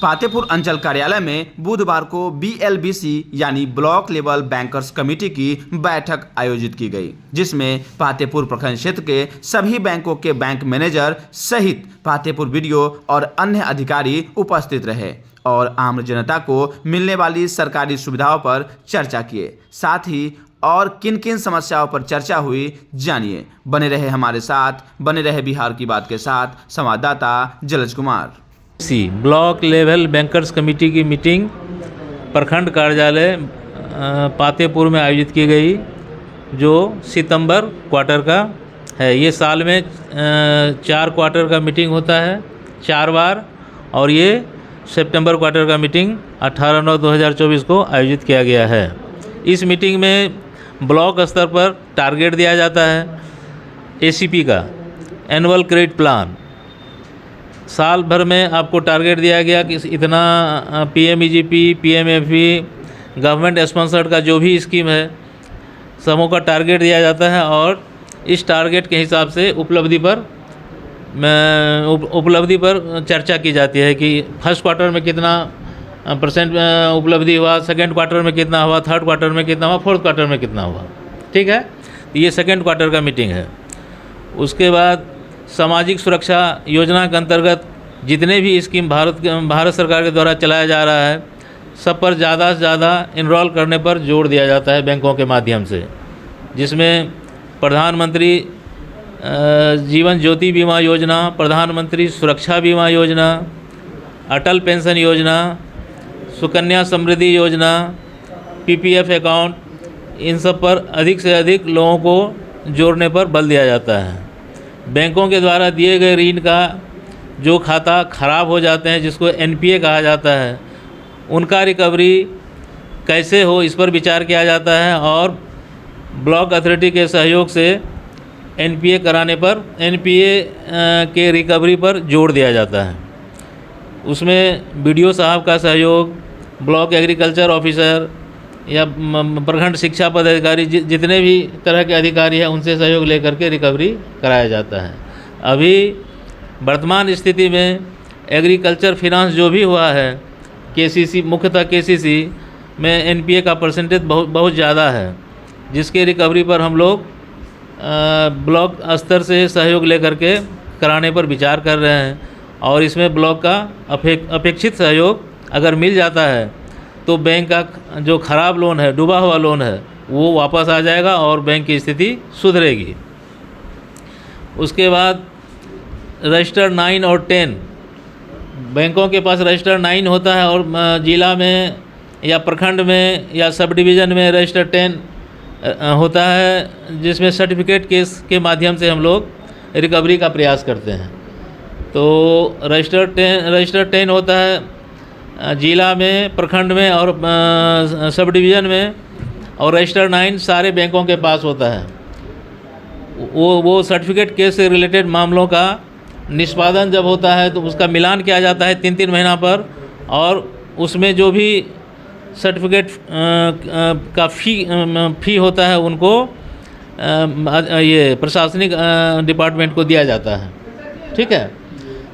पातेपुर अंचल कार्यालय में बुधवार को BLBC यानी ब्लॉक लेवल बैंकर्स कमेटी की बैठक आयोजित की गई, जिसमें पातेपुर प्रखंड क्षेत्र के सभी बैंकों के बैंक मैनेजर सहित पातेपुर BDO और अन्य अधिकारी उपस्थित रहे और आम जनता को मिलने वाली सरकारी सुविधाओं पर चर्चा किए। साथ ही और किन किन समस्याओं पर चर्चा हुई, जानिए। बने रहे हमारे साथ, बने रहे बिहार की बात के साथ संवाददाता Jalaj Kumar. Block level bankers committee की मीटिंग प्रखंड कार्यालय पातेपुर में आयोजित की गई, जो सितंबर क्वार्टर का है। ये साल में 4 क्वार्टर का मीटिंग होता है, 4 बार, और ये सितंबर क्वार्टर का मीटिंग 18/9/2024 को आयोजित किया गया है। इस मीटिंग में ब्लॉक स्तर पर टारगेट दिया जाता है ACP का एनुअल क्रेडिट प्लान। साल भर में आपको टारगेट दिया गया कि इतना PMEGP, PMFE, गवर्नमेंट स्पॉन्सर्ड का जो भी स्कीम है, सबों का टारगेट दिया जाता है और इस टारगेट के हिसाब से उपलब्धि पर चर्चा की जाती है कि फर्स्ट क्वार्टर में कितना % उपलब्धि हुआ, सेकंड क्वार्टर में कितना हुआ, थर्ड क्वार्टर में कितना हुआ, फोर्थ क्वार्टर में कितना हुआ। ठीक है, ये सेकंड क्वार्टर का मीटिंग है। उसके बाद सामाजिक सुरक्षा योजना के अंतर्गत जितने भी स्कीम भारत सरकार के द्वारा चलाया जा रहा है, सब पर ज़्यादा से ज़्यादा इनरोल करने पर जोर दिया जाता है बैंकों के माध्यम से, जिसमें प्रधानमंत्री जीवन ज्योति बीमा योजना, प्रधानमंत्री सुरक्षा बीमा योजना, अटल पेंशन योजना, सुकन्या समृद्धि योजना, PPF अकाउंट, इन सब पर अधिक से अधिक लोगों को जोड़ने पर बल दिया जाता है। बैंकों के द्वारा दिए गए ऋण का जो खाता खराब हो जाते हैं, जिसको NPA कहा जाता है, उनका रिकवरी कैसे हो, इस पर विचार किया जाता है और ब्लॉक अथॉरिटी के सहयोग से NPA कराने पर NPA के रिकवरी पर जोर दिया जाता है। उसमें BDO साहब का सहयोग, ब्लॉक एग्रीकल्चर ऑफिसर या प्रखंड शिक्षा पदाधिकारी, जितने भी तरह के अधिकारी हैं, उनसे सहयोग लेकर के रिकवरी कराया जाता है। अभी वर्तमान स्थिति में एग्रीकल्चर फिनांस जो भी हुआ है, KCC, मुख्यतः KCC में NPA का परसेंटेज बहुत ज़्यादा है, जिसके रिकवरी पर हम लोग ब्लॉक स्तर से सहयोग लेकर के कराने पर विचार कर रहे हैं और इसमें ब्लॉक का अपेक्षित सहयोग अगर मिल जाता है तो बैंक का जो खराब लोन है, डूबा हुआ लोन है, वो वापस आ जाएगा और बैंक की स्थिति सुधरेगी। उसके बाद रजिस्टर 9 और 10, बैंकों के पास रजिस्टर 9 होता है और जिला में या प्रखंड में या सब डिवीज़न में रजिस्टर 10 होता है, जिसमें सर्टिफिकेट केस के माध्यम से हम लोग रिकवरी का प्रयास करते हैं। तो रजिस्टर 10 होता है जिला में, प्रखंड में और सब डिवीज़न में, और रजिस्टर 9 सारे बैंकों के पास होता है। वो सर्टिफिकेट केस से रिलेटेड मामलों का निष्पादन जब होता है तो उसका मिलान किया जाता है 3-3 महीना पर, और उसमें जो भी सर्टिफिकेट का फ़ी होता है उनको ये प्रशासनिक डिपार्टमेंट को दिया जाता है। ठीक है,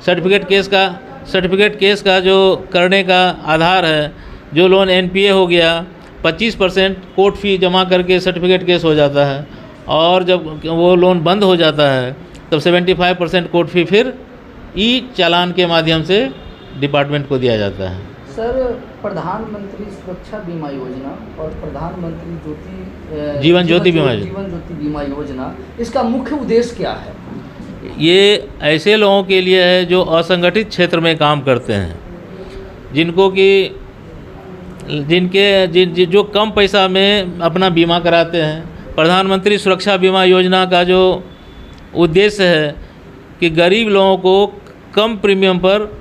सर्टिफिकेट केस का जो करने का आधार है, जो लोन NPA हो गया, 25% कोर्ट फ़ी जमा करके सर्टिफिकेट केस हो जाता है, और जब वो लोन बंद हो जाता है तब 75% कोर्ट फ़ी फिर चालान के माध्यम से डिपार्टमेंट को दिया जाता है। सर, प्रधानमंत्री सुरक्षा बीमा योजना और प्रधानमंत्री जीवन ज्योति बीमा योजना, इसका मुख्य उद्देश्य क्या है? ये ऐसे लोगों के लिए है जो असंगठित क्षेत्र में काम करते हैं, जो कम पैसा में अपना बीमा कराते हैं। प्रधानमंत्री सुरक्षा बीमा योजना का जो उद्देश्य है कि गरीब लोगों को कम प्रीमियम पर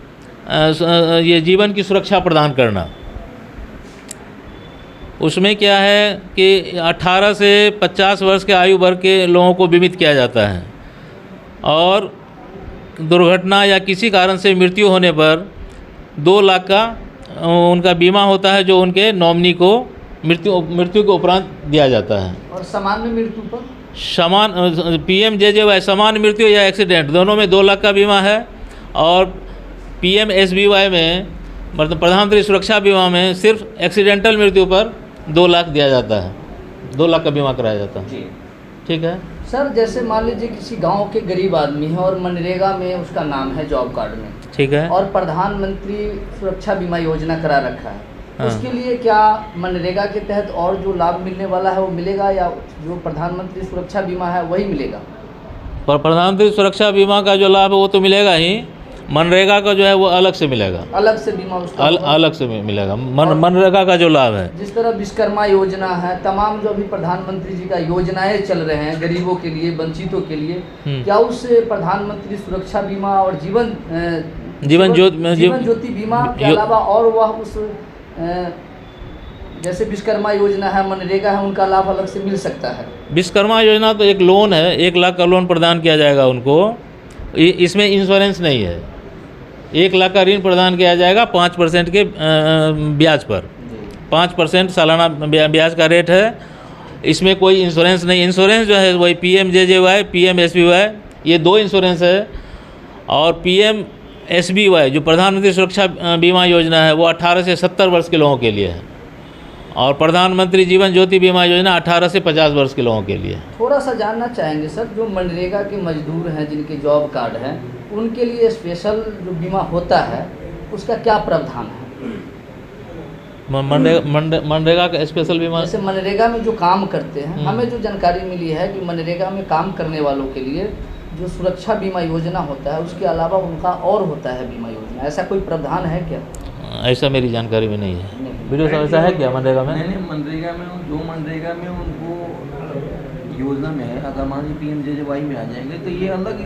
ये जीवन की सुरक्षा प्रदान करना। उसमें क्या है कि 18 से 50 वर्ष के आयु वर्ग के लोगों को बीमित किया जाता है और दुर्घटना या किसी कारण से मृत्यु होने पर 2 लाख का उनका बीमा होता है, जो उनके नॉमिनी को मृत्यु के उपरांत दिया जाता है। और सामान्य मृत्यु पर PMJJY सामान्य मृत्यु या एक्सीडेंट, दोनों में 2 लाख का बीमा है, और PMSBY में मतलब प्रधानमंत्री सुरक्षा बीमा में सिर्फ एक्सीडेंटल मृत्यु पर 2 लाख दिया जाता है, 2 लाख का बीमा कराया जाता है। जी ठीक है। सर, जैसे मान लीजिए किसी गांव के गरीब आदमी है और मनरेगा में उसका नाम है जॉब कार्ड में, ठीक है। और प्रधानमंत्री सुरक्षा बीमा योजना करा रखा है, हाँ। उसके लिए क्या मनरेगा के तहत और जो लाभ मिलने वाला है वो मिलेगा, या जो प्रधानमंत्री सुरक्षा बीमा है वही मिलेगा? पर प्रधानमंत्री सुरक्षा बीमा का जो लाभ है वो तो मिलेगा ही, मनरेगा का जो है वो अलग से मिलेगा, अलग से बीमा उसका होगा? अलग से मिलेगा। मनरेगा का जो लाभ है, जिस तरह विश्वकर्मा योजना है, तमाम जो अभी प्रधानमंत्री जी का योजनाएं चल रहे हैं गरीबों के लिए, वंचितों के लिए, क्या उस प्रधानमंत्री सुरक्षा बीमा और जीवन ज्योति बीमा के अलावा और वह उस जैसे विश्वकर्मा योजना है, मनरेगा है, उनका लाभ अलग से मिल सकता है? विश्वकर्मा योजना तो एक लोन है, 1 लाख का लोन प्रदान किया जाएगा उनको। इसमें इंश्योरेंस नहीं है। 1 लाख का ऋण प्रदान किया जाएगा 5% के ब्याज पर, 5% सालाना ब्याज का रेट है। इसमें कोई इंश्योरेंस नहीं। इंश्योरेंस जो है वही PMJJY, PMSBY, ये 2 इंश्योरेंस है। और PMSBY जो प्रधानमंत्री सुरक्षा बीमा योजना है वो 18 से 70 वर्ष के लोगों के लिए है, और प्रधानमंत्री जीवन ज्योति बीमा योजना 18 से 50 वर्ष के लोगों के लिए। थोड़ा सा जानना चाहेंगे सर, जो मनरेगा के मजदूर हैं जिनके जॉब कार्ड हैं, उनके लिए स्पेशल जो बीमा होता है उसका क्या प्रावधान है? मनरेगा का स्पेशल बीमा, जैसे मनरेगा में जो काम करते हैं, हमें जो जानकारी मिली है कि मनरेगा में काम करने वालों के लिए जो सुरक्षा बीमा योजना होता है उसके अलावा उनका और होता है बीमा योजना, ऐसा कोई प्रावधान है क्या? ऐसा मेरी जानकारी में नहीं है। वीडियो साहब ऐसा है क्या मनरेगा में? नहीं, मनरेगा में जो मनरेगा में उनको योजना में है, अगर मान लीजिए PMJJY में आ जाएंगे तो ये अलग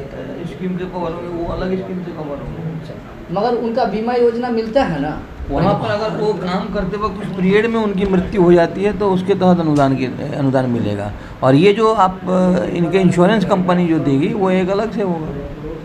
स्कीम से कवर होंगे, वो अलग स्कीम से कवर होंगे। मगर उनका बीमा योजना मिलता है ना वहाँ पर। अगर वो काम करते वक्त उस पीरियड में उनकी मृत्यु हो जाती है तो उसके तहत अनुदान मिलेगा। और ये जो आप इनके इंश्योरेंस कंपनी जो देगी वो एक अलग से होगा।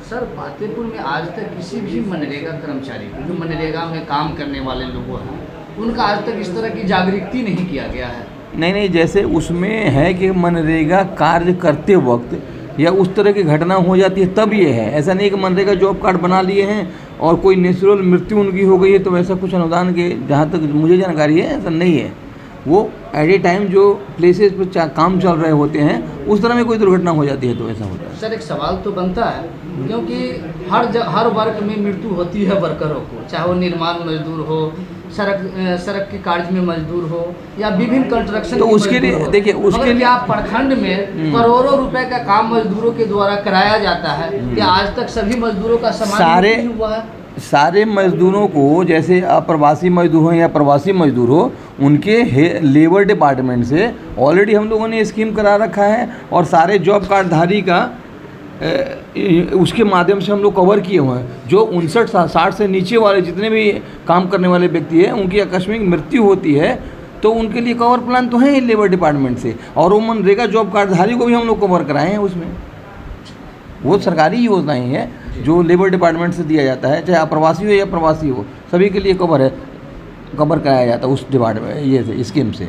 सर, फतेहपुर में आज तक किसी भी मनरेगा कर्मचारी को, जो मनरेगा में काम करने वाले लोग हैं, उनका आज तक इस तरह की जागृति नहीं किया गया है। नहीं, जैसे उसमें है कि मनरेगा कार्य करते वक्त या उस तरह की घटना हो जाती है तब ये है। ऐसा नहीं कि मनरेगा जॉब कार्ड बना लिए हैं और कोई नेचुरल मृत्यु उनकी हो गई है तो वैसा कुछ अनुदान के, जहाँ तक मुझे जानकारी है ऐसा नहीं है। वो एट ए टाइम जो प्लेसेस पर काम चल रहे होते हैं उस तरह में कोई दुर्घटना हो जाती है तो ऐसा होता है। सर, एक सवाल तो बनता है, क्योंकि हर वर्ग में मृत्यु होती है वर्करों को, चाहे वो निर्माण मजदूर हो, सड़क के कार्य में मजदूर हो, या विभिन्न कंस्ट्रक्शन तो उसके लिए देखिए, उसके लिए आप प्रखंड में करोड़ों रुपए का काम मजदूरों के द्वारा कराया जाता है, क्या आज तक सभी मजदूरों का समान नहीं हुआ है? सारे मजदूरों को, जैसे अप्रवासी मजदूर हो या प्रवासी मजदूर हो, उनके लेबर डिपार्टमेंट से ऑलरेडी हम लोगों ने स्कीम करा रखा है और सारे जॉब कार्डधारी का उसके माध्यम से हम लोग कवर किए हुए हैं। जो 59-60 से नीचे वाले जितने भी काम करने वाले व्यक्ति हैं उनकी आकस्मिक मृत्यु होती है तो उनके लिए कवर प्लान तो है ही लेबर डिपार्टमेंट से, और वो मनरेगा जॉब कार्डधारी को भी हम लोग कवर कराए हैं उसमें। वो सरकारी योजना ही है जो लेबर डिपार्टमेंट से दिया जाता है, चाहे अप्रवासी हो या प्रवासी हो, सभी के लिए कवर कराया जाता है उस डिपार्टमेंट ये स्कीम से।